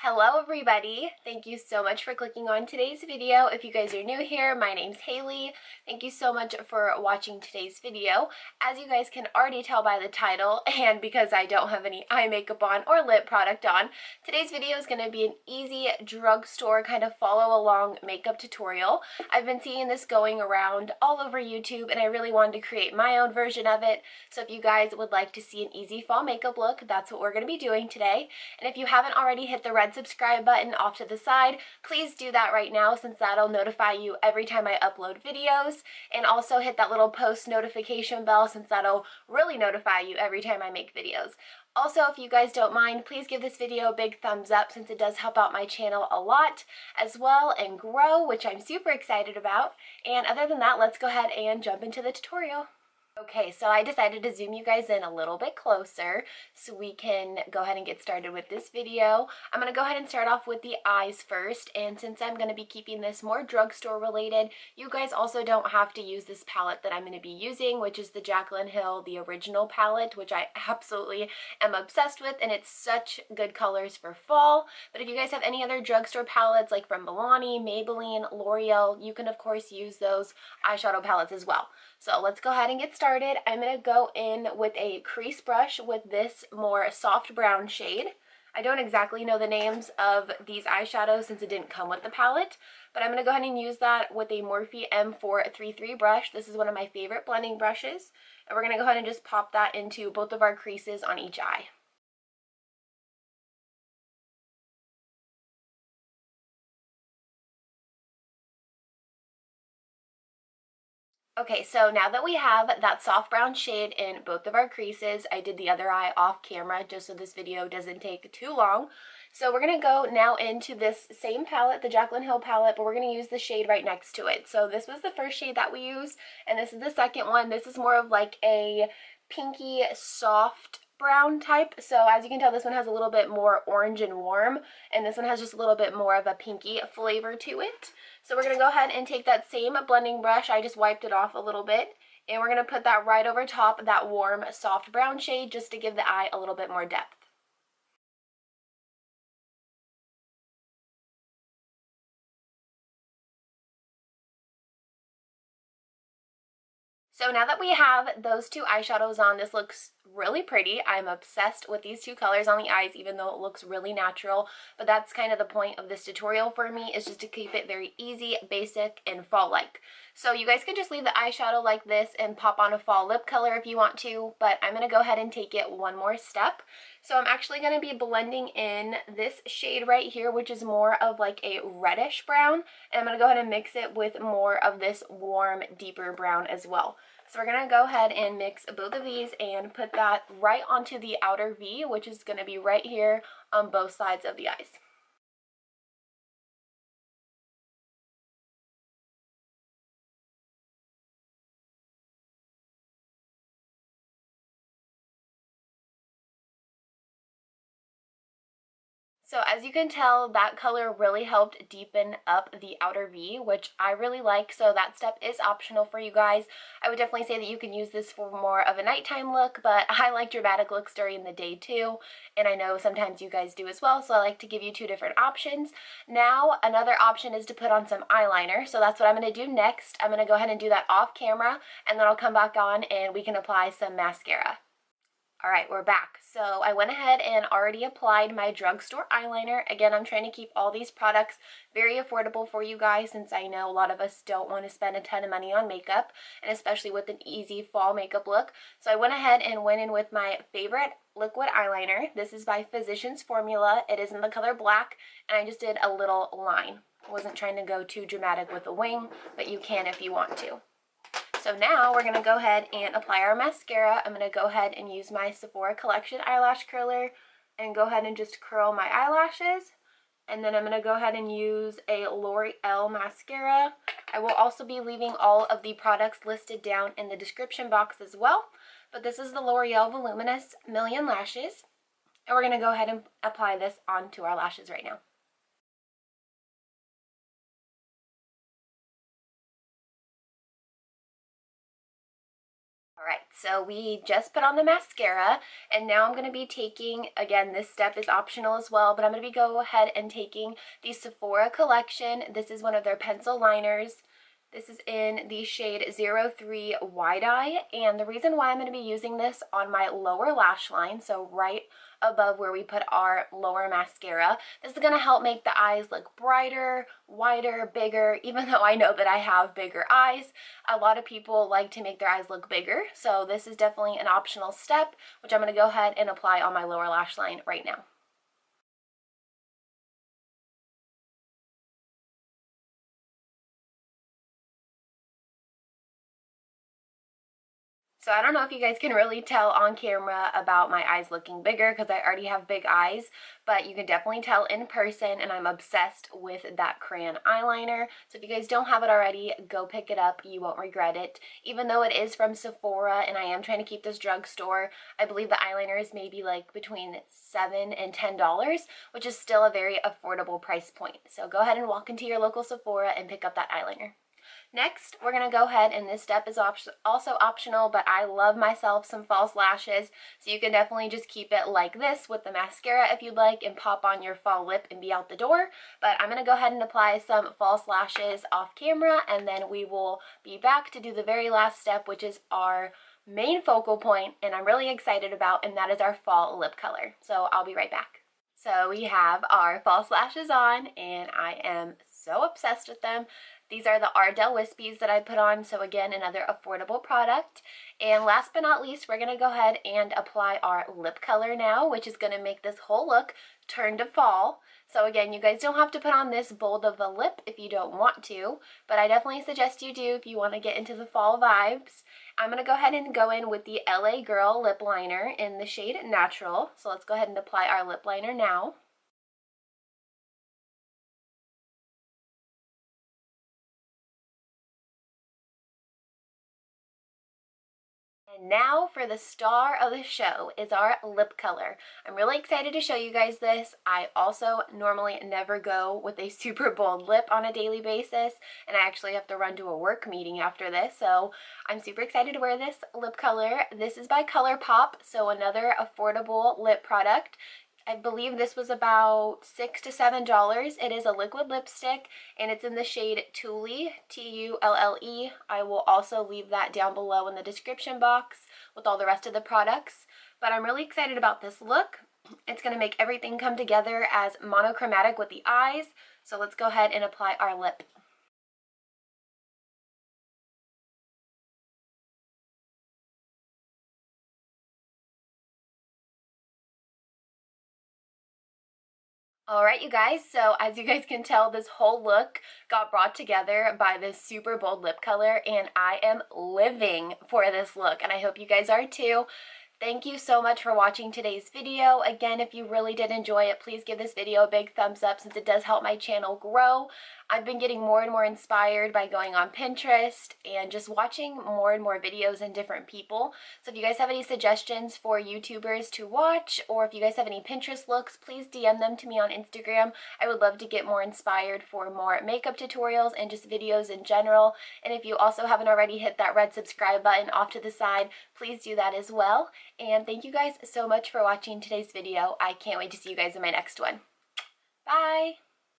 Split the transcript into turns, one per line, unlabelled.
Hello everybody! Thank you so much for clicking on today's video. If you guys are new here, my name's Hailey. Thank you so much for watching today's video. As you guys can already tell by the title, and because I don't have any eye makeup on or lip product on, today's video is going to be an easy drugstore kind of follow along makeup tutorial. I've been seeing this going around all over YouTube and I really wanted to create my own version of it. So if you guys would like to see an easy fall makeup look, that's what we're going to be doing today. And if you haven't already hit the red subscribe button off to the side, please do that right now since that'll notify you every time I upload videos, and also hit that little post notification bell since that'll really notify you every time I make videos. Also, if you guys don't mind, please give this video a big thumbs up since it does help out my channel a lot as well and grow, which I'm super excited about. And other than that, let's go ahead and jump into the tutorial. Okay, so I decided to zoom you guys in a little bit closer so we can go ahead and get started with this video. I'm going to go ahead and start off with the eyes first, and since I'm going to be keeping this more drugstore related, you guys also don't have to use this palette that I'm going to be using, which is the Jaclyn Hill, the original palette, which I absolutely am obsessed with, and it's such good colors for fall. But if you guys have any other drugstore palettes like from Milani, Maybelline, L'Oreal, you can of course use those eyeshadow palettes as well. So let's go ahead and get started. I'm going to go in with a crease brush with this more soft brown shade. I don't exactly know the names of these eyeshadows since it didn't come with the palette, but I'm going to go ahead and use that with a Morphe M433 brush. This is one of my favorite blending brushes, and we're going to go ahead and just pop that into both of our creases on each eye. Okay, so now that we have that soft brown shade in both of our creases, I did the other eye off camera just so this video doesn't take too long. So we're going to go now into this same palette, the Jaclyn Hill palette, but we're going to use the shade right next to it. So this was the first shade that we used, and this is the second one. This is more of like a pinky soft brown type. So as you can tell, this one has a little bit more orange and warm, and this one has just a little bit more of a pinky flavor to it. So we're going to go ahead and take that same blending brush, I just wiped it off a little bit, and we're going to put that right over top of that warm soft brown shade just to give the eye a little bit more depth. So now that we have those two eyeshadows on, this looks really pretty. I'm obsessed with these two colors on the eyes, even though it looks really natural. But that's kind of the point of this tutorial for me, is just to keep it very easy, basic, and fall-like. So you guys could just leave the eyeshadow like this and pop on a fall lip color if you want to, but I'm going to go ahead and take it one more step. So I'm actually going to be blending in this shade right here, which is more of like a reddish brown, and I'm going to go ahead and mix it with more of this warm, deeper brown as well. So we're going to go ahead and mix both of these and put that right onto the outer V, which is going to be right here on both sides of the eyes. So as you can tell, that color really helped deepen up the outer V, which I really like, so that step is optional for you guys. I would definitely say that you can use this for more of a nighttime look, but I like dramatic looks during the day too, and I know sometimes you guys do as well, so I like to give you two different options. Now, another option is to put on some eyeliner, so that's what I'm going to do next. I'm going to go ahead and do that off camera, and then I'll come back on and we can apply some mascara. Alright, we're back. So I went ahead and already applied my drugstore eyeliner. Again, I'm trying to keep all these products very affordable for you guys since I know a lot of us don't want to spend a ton of money on makeup, and especially with an easy fall makeup look. So I went ahead and went in with my favorite liquid eyeliner. This is by Physicians Formula. It is in the color black, and I just did a little line. I wasn't trying to go too dramatic with the wing, but you can if you want to. So now we're going to go ahead and apply our mascara. I'm going to go ahead and use my Sephora Collection eyelash curler and go ahead and just curl my eyelashes. And then I'm going to go ahead and use a L'Oreal mascara. I will also be leaving all of the products listed down in the description box as well. But this is the L'Oreal Voluminous Million Lashes. And we're going to go ahead and apply this onto our lashes right now. Alright, so we just put on the mascara, and now I'm going to be taking, again, this step is optional as well, but I'm going to go ahead and taking the Sephora collection. This is one of their pencil liners. This is in the shade 03 Wide Eye, and the reason why I'm going to be using this on my lower lash line, so right above where we put our lower mascara, this is going to help make the eyes look brighter, wider, bigger. Even though I know that I have bigger eyes, a lot of people like to make their eyes look bigger, so this is definitely an optional step, which I'm going to go ahead and apply on my lower lash line right now. So I don't know if you guys can really tell on camera about my eyes looking bigger because I already have big eyes, but you can definitely tell in person, and I'm obsessed with that crayon eyeliner. So if you guys don't have it already, go pick it up. You won't regret it. Even though it is from Sephora and I am trying to keep this drugstore, I believe the eyeliner is maybe like between $7 and $10, which is still a very affordable price point. So go ahead and walk into your local Sephora and pick up that eyeliner. Next, we're going to go ahead, and this step is also optional, but I love myself some false lashes, so you can definitely just keep it like this with the mascara if you'd like and pop on your fall lip and be out the door. But I'm going to go ahead and apply some false lashes off camera, and then we will be back to do the very last step, which is our main focal point, and I'm really excited about, and that is our fall lip color. So I'll be right back. So we have our false lashes on, and I am so obsessed with them. These are the Ardell Wispies that I put on, so again, another affordable product. And last but not least, we're going to go ahead and apply our lip color now, which is going to make this whole look turn to fall. So again, you guys don't have to put on this bold of a lip if you don't want to, but I definitely suggest you do if you want to get into the fall vibes. I'm going to go ahead and go in with the LA Girl lip liner in the shade Natural. So let's go ahead and apply our lip liner now. And now for the star of the show is our lip color. I'm really excited to show you guys this. I also normally never go with a super bold lip on a daily basis, and I actually have to run to a work meeting after this, so I'm super excited to wear this lip color. This is by ColourPop, so another affordable lip product. I believe this was about $6 to $7. It is a liquid lipstick, and it's in the shade Tulle, Tulle. I will also leave that down below in the description box with all the rest of the products. But I'm really excited about this look. It's going to make everything come together as monochromatic with the eyes. So let's go ahead and apply our lip. Alright you guys, so as you guys can tell, this whole look got brought together by this super bold lip color, and I am living for this look, and I hope you guys are too. Thank you so much for watching today's video. Again, if you really did enjoy it, please give this video a big thumbs up since it does help my channel grow. I've been getting more and more inspired by going on Pinterest and just watching more and more videos and different people. So if you guys have any suggestions for YouTubers to watch, or if you guys have any Pinterest looks, please DM them to me on Instagram. I would love to get more inspired for more makeup tutorials and just videos in general. And if you also haven't already hit that red subscribe button off to the side, please do that as well. And thank you guys so much for watching today's video. I can't wait to see you guys in my next one. Bye!